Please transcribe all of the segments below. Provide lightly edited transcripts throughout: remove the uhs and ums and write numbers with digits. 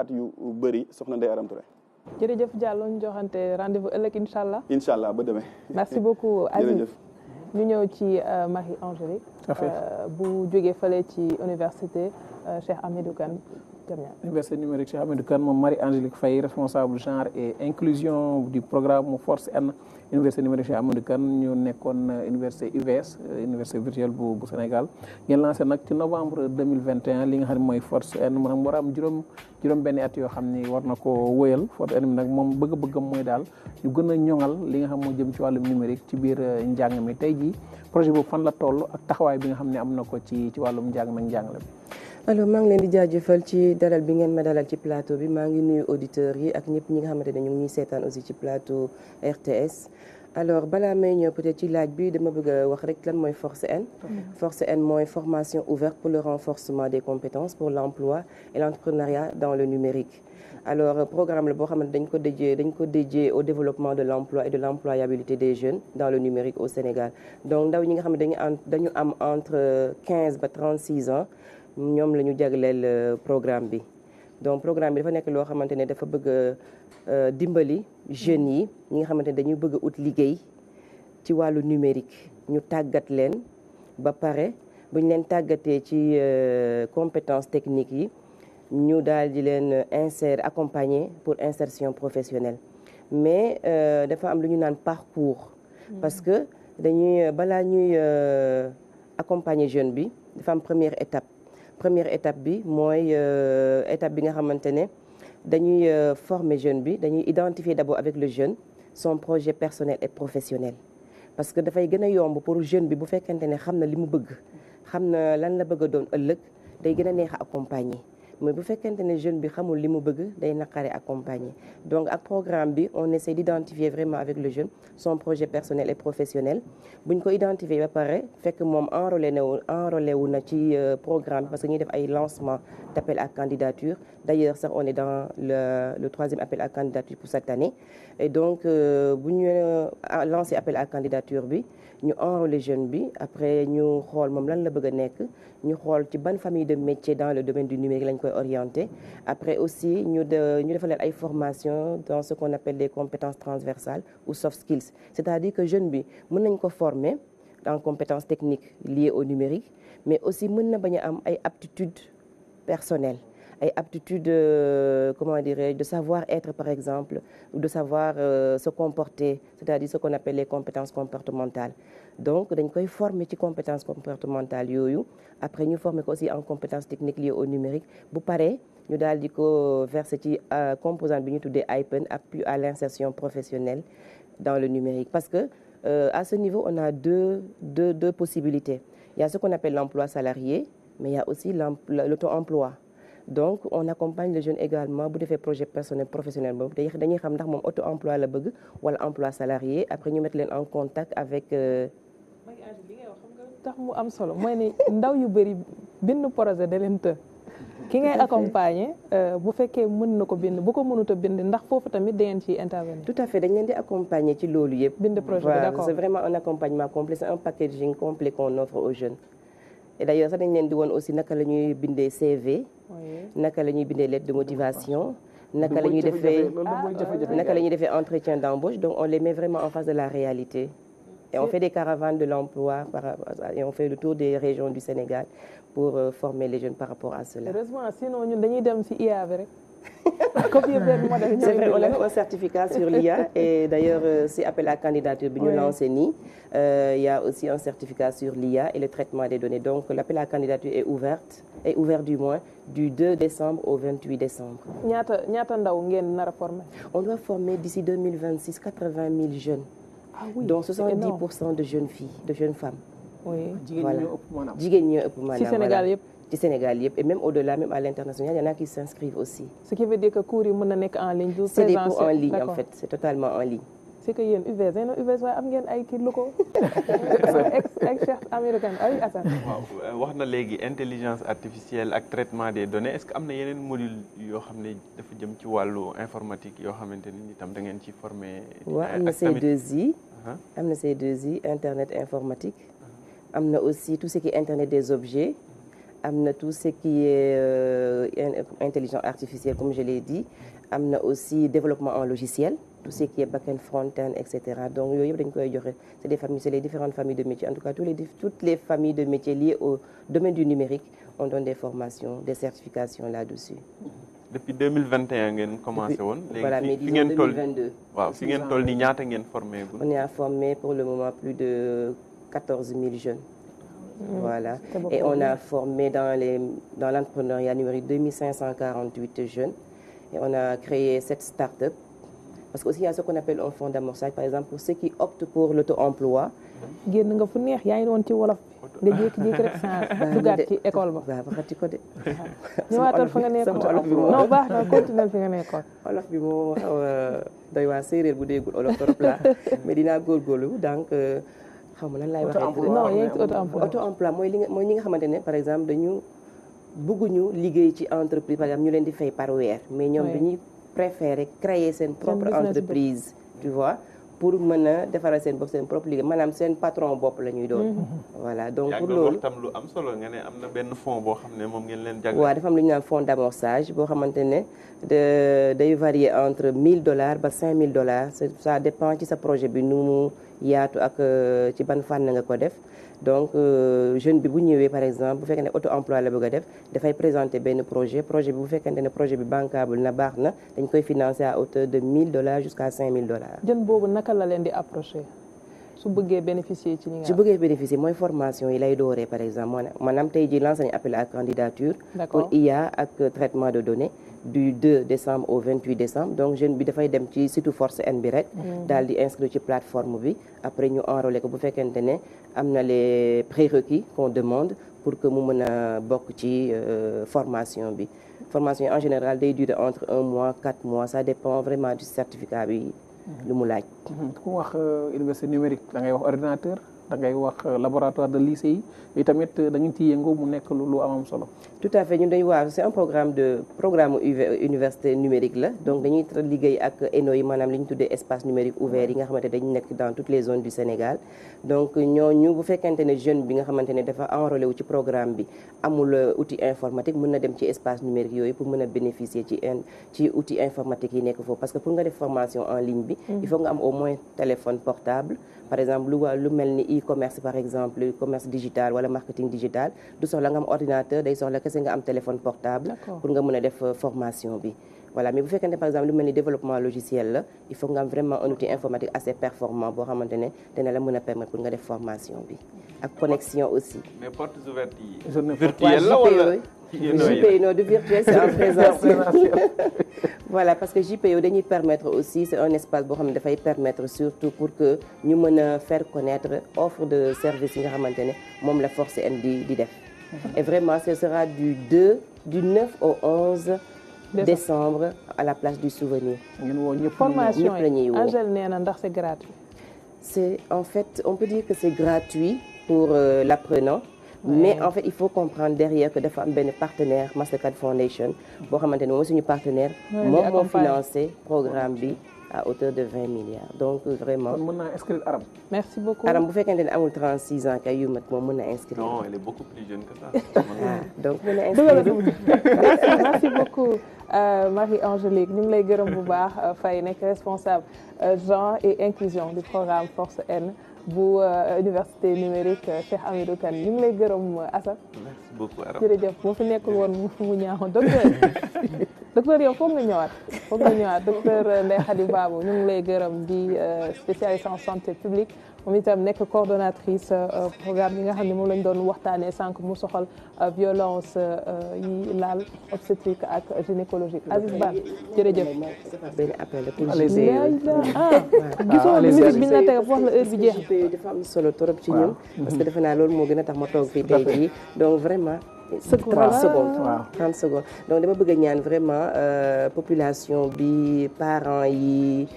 at yu bëri soxna Ndeye Arame Touré. jërëjëf Diallo ñu joxante rendez-vous ëllëg incha allah. incha allah ba demee. merci beaucoup Aziz. jërëjëf. ñu ñëw ci Marie-Angélique. bu jógee fële ci université Cheikh Hamidou Kane. Université numérique Cheikh Hamidou Kane moom Marie-Angélique Faye responsable genre et inclusion du programme Force N Université numérique Cheikh Hamidou Kane ñu nekkoon université UVS université virtuelle bu Sénégal ngeen lancé nag ci novembre 2021 li nga xam ne mooy Force N maanaam war a am juróom benni at yoo xam ni war na ko wëyal Force N bi nag moom bëgg-bëggam mooy daal ñu gën a ñoŋal li nga xam moo jëm ci wàllum numérique ci biir njàng mi tey jii projet boobu fan la toll ak taxawaay bi nga xam ne am na ko ci wàllum njàng mi ak njàngale bi. alors maa ngi leen di jaajëfal ci dalal bi ngeen ma dalal ci plateau bi maa ngi nuyu auditeurs yi ak ñëpp ñi nga xamante ne ñu ngi ñuy seetaan aussi ci plateau RTS. alors balaa may ñëw peut-être ci laaj bi dama bëgg a wax rek lan mooy Force N. Force N mooy formation ouverte pour le renforcement des compétences pour l'emploi et l'entrepreneuriat dans le numérique. alors programme la boo xamante dañ ko dédié au développement de l'emploi et de l'employabilité des jeunes dans le numérique au Sénégal donc ndaw ñi nga xam ne dañu am entre 15 ba 36 ans. ñoom la ñu jagleel programme bi donc programme bi dafa nekk loo xamante ne dafa bëgg a dimbali jeunes yi ñi nga xamante ne dañuy bëgg a ut liggéey ci wàllu numérique ñu tàggat leen ba pare bu ñu leen tàggatee ci compétences techniques yi ñu daal di leen accompagner pour insertion professionnelle mais dafa am lu ñu naan parcours parce que balaa ñuy accompagner jeune bi dafa am première étape bi mooy étape bi nga xamante ne dañuy former jeune bi dañuy identifier d'abord avec le jeune son projet personnel et professionnel parce que dafay gën a yomb pour jeune bi bu fekkente ne xam na li mu bëgg xam na lan la bëgg a doon ëllëg day gën a neex a accompagner mais bu fekkente ne jeune bi xamul li mu bëgg day naqare accompagner donc ak programme bi on essaie d'identifier vraiment avec le jeune son projet personnel et professionnel bu ñu ko identifier ba pare fekk moom enrôlé wu na ci programme parce que ñuy def ay lancement d'appel à candidature d'ailleurs sax on est dans le troisième appel à candidature pour cette année et donc bu ñu lancé appel à candidature bi ñu enrôler jeune bi après ñu xool moom lan la bëgg a nekk ñu xool ci ban famille de métier dans le domaine du numérique lañ koy orienté après aussi ñu defal leen ay formation dans ce qu'on appelle les compétences transversales ou soft skills c'est-à-dire que jeune bi mën nañ ko former en compétences techniques liées au numérique mais aussi mën na bañ a am ay aptitudes personnelles ay aptitudes comment dirais-je de savoir-être par exemple ou de savoir se comporter c'est-à-dire ce qu'on appelle les compétences comportementales donc dañ koy former ci compétences comportementales yooyu après ñu former ko aussi en compétences techniques liées au numérique bu paree ñu daal di ko verser ci composante bi ñu tuddee IPEN appui à l'insertion professionnelle dans le numérique parce que à ce niveau on a deux possibilités il y a ce qu'on appelle l'emploi salarié mais il y a aussi l'auto-emploi donc on accompagne le jeune également bu defee projet personnel professionnel boobu dañuy xam ndax moom auto-emploi la bëgg wala emploi salarié après ñu mettre leen en contact avec tax mu am solo mooy ne ndaw yu bëri bind projet da leen të ki ngay accompagner bu fekkee mën na ko bind bu ko mënut a bind ndax foofu tamit da ngeen ciy intervenir. tout à fait dañ leen di accompagner ci loolu yëpp. bind projet bi d'accord c'est vraiment un accompagnement complet c'est un packaging complet qu'on offre aux jeunes. et d'ailleurs sax dañ leen di woon aussi naka la ñuy bindee CV. naka la ñuy bindee lettre de motivation. naka la ñuy defee entretien d'embauche donc on les met vraiment en face de la réalité. et on fait des caravanes de l'emploi et on fait le tour des régions du Sénégal pour former les jeunes par rapport à cela. heureusement sinon ñun dañuy dem ci IA bi rek. C'est vrai, on a un certificat sur l'IA et d'ailleurs c'est appel à candidature bi ñu lancé nii il y a aussi un certificat sur l'IA et le traitement des données donc l'appel à candidature est ouvert du moins du 2 décembre au 28 décembre. ñaata ndaw ngeen nar a former. On doit former d'ici 2026 80 000 jeunes. Ah oui, dont 70% de jeunes filles, de jeunes femmes. Oui. Voilà. Jigéen ñoo ëpp maanaam. ci Sénégal yëpp. ci Sénégal yëpp et même au-delà même à l'international il y en a qui s'inscrivent aussi. Ce qui veut dire que cours yi mën na nekk en ligne. C'est des cours en ligne en fait c'est totalement en ligne. c'est que yéen UVS waaye am ngeen ay kii locaux. ex Cheikh Hamidou Kane ay Assane. waaw wax na léegi intelligence artificielle ak traitement des données est-ce que am na yeneen module yoo xam ne dafa jëm ci wàllu informatique yoo xamante ni itam da ngeen ci former. waaw am na C2I. am na C2I internet informatique. am na aussi tout ce qui est internet des objets. am na tout ce qui est intelligence artificielle comme je l'ai dit am na aussi développement en logiciel tout ce qui est back-end front-end et cetera donc yooyu yëpp dañu koy joxe c'est des familles c'est les différentes familles de métiers en tout cas toutes les familles de métiers liées au domaine du numérique on donne des formations des certifications là-dessus. depuis 2021 ngeen commencé woon. voilà mais fi ngeen toll 2022. waaw fi ngeen toll nii ñaata ngeen formé gu. on a formé pour le moment plus de 14 000 jeunes. Voilà. Et on a formé dans l'entrepreneuriat numérique 2548 jeunes. Et on a créé 7 startups. Parce qu'aussi, il y a ce qu'on appelle un fonds d'amorçage, par exemple, pour ceux qui optent pour l'auto-emploi. génn nga fu neex yaa ngi doon ci wolof bi nga jékki-jékki rek saa dugaat ci école ba. waaw waxati ko de. ñëwaatal fa nga nekkoon non baax na continuer fi nga nekkoon. olof bi moo xaw a doy waa séeréer bu déggul olof trop la mais dinaa góorgóorlu donc xaw ma nan laay waxee. non yaa ngi ci auto-emploi mooy ñi nga xamante ne par exemple dañu bëgguñu liggéey ci entreprise par exemple ñu leen di fay par weer. mais ñoom dañuy préférer créer seen propre entreprise. tu vois. pour mën a defaral seen bopp seen propre liggéey maanaam seen patron bopp la ñuy doon. voilà donc pour loolu tam lu am solo nga ne am na benn fonds boo xam ne moom ngeen leen jagleel. waaw dafa am lu ñu naan fonds d'amorçage boo xamante ne day varier entre $1000 ba $5000 ça dépend ci sa projet bi nu mu yaatu ak ci ban fànn nga ko def. donc jeune bi bu ñëwee par exemple bu fekkee ne auto-emploi la bëgg a def dafay présenter benn projet bi bu fekkente ne projet bi bancable na baax na dañ koy financer à hauteur de $1000 jusqu'à $5000. jeune boobu naka la leen di approcher su bëggee bénéficier ci li nga. su bëggee bénéficier mooy formation yi lay dooree par exemple maanaam tey jii lancé nañu appel à candidature. pour IA ak traitement de données. du 2 décembre au 28 décembre donc jeune bi dafay dem ci site Force N bi rek. daal di inscrire ci plateforme bi après ñu enrôler ko bu fekkente ne am na les prérequis qu'on demande pour que mu mën a bokk ci formation bi. formation yi en général day durer entre 1 mois 4 mois ça dépend vraiment du certificat bi lu mu laaj. ku wax université numérique da ngay wax ordinateur da ngay wax laboratoire de lycée yi tamit dañu ciy yëngu mu nekk lu am solo. tout à fait ñun dañu waa c'est un programme université numérique la donc dañuy liggéey ak ENO yi maanaam li ñu tuddee espace numérique ouvert yi nga xamante dañu nekk dans toutes les zones du Sénégal donc ñooñu bu fekkente ne jeune bi nga xamante ne dafa enrôlé wu ci programme bi amul outil informatique mën na dem ci espace numérique yooyu pour mën a bénéficier ci outil informatique yi nekk foofu parce que pour nga def formation en ligne bi il faut nga am au moins téléphone portable par exemple lu mel ni e-commerce par exemple commerce digital wala marketing digital du soxla nga am ordinateur day soxla kese nga am téléphone portable pour nga mën a def formation bi voilà mais bu fekkente par exemple lu mel ni développement logiciel la il faut nga am vraiment un outil informatique assez performant boo xamante ne dina la mën a permettre pour nga def formation bi ak connexion aussi. mais portes ouvertes yi virtuelles la wala JPEO non du virtuel c'est en présentiel voilà parce que JPEO dañuy permettre aussi c'est un espace boo xam ne dafay permettre surtout pour que ñu mën a faire connaître offre de service yi nga xamante ne moom la Force N di def et vraiment ce sera du 9 au 11 décembre à la place du souvenir. formation yi Angèle nee na ndax c'est gratuit. c'est en fait on peut dire que c'est gratuit pour l'apprenant. mais en fait il faut comprendre derrière que dafa am benn partenaire Mastercard Foundation boo xamante ne mooy suñu partenaire moom moo financé programme bi à hauteur de 20 milliards donc vraiment. kon mën naa inscrire Aram. merci beaucoup Aram bu fekkente ne amul 36 ans kay yu mat moom mën na inscrire. non elle est beaucoup plus jeune que ça. donc mën na inscrire. merci beaucoup Marie-Angélique ñu ngi lay gërëm bu baax Faye nekk responsable genre et inclusion du programme Force N. bu université numérique Cheikh Hamidou Kane ñu ngi lay gërëm Assane. merci beaucoup Aram jërëjëf moo fi nekkul woon mu ñaaxoon docteur yow foog nga ñëwaat docteur Ndeye Khady Babou ñu ngi lay gërëm di spécialiste en santé publique moom itam nekk coordonnatrice programme yi nga xam ne moom lañ doon waxtaanee sànq mu soxal violence yi laal obstétrique ak gynécologie Aziz Ba jërëjëf. benn appel pour gisoo musique bi ñu la teg wax la heure bi jeex dafa am solo trop ci ñun parce que defe naa loolu moo gën a tax ma toog fii tey jii donc vraiment 30 secondes donc dama bëgg a ñaan vraiment population bi parents yi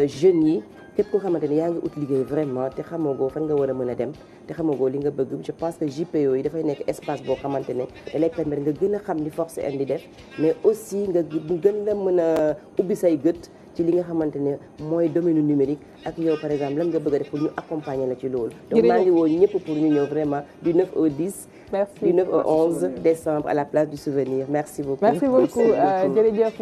jeunes yi képp koo xamante ni yaa ngi ut liggéey vraiment te xamagoo fan nga war a mën a dem te xamagoo li nga bëgg je pense que JPO yi dafay nekk espace boo xamante ne da lay permettre nga gën a xam li Force N di def mais aussi nga gën la mën a ubbi say gët ci li nga xamante ne mooy domaine numérique ak yow par exemple lan nga bëgg a def pour ñu accompagner la ci loolu. donc maa ngi woo ñëpp pour ñu ñëw vraiment du 9 au 10. Merci. Du 9 au 11 décembre à la place du souvenir merci beaucoup. Merci beaucoup jërëjëf.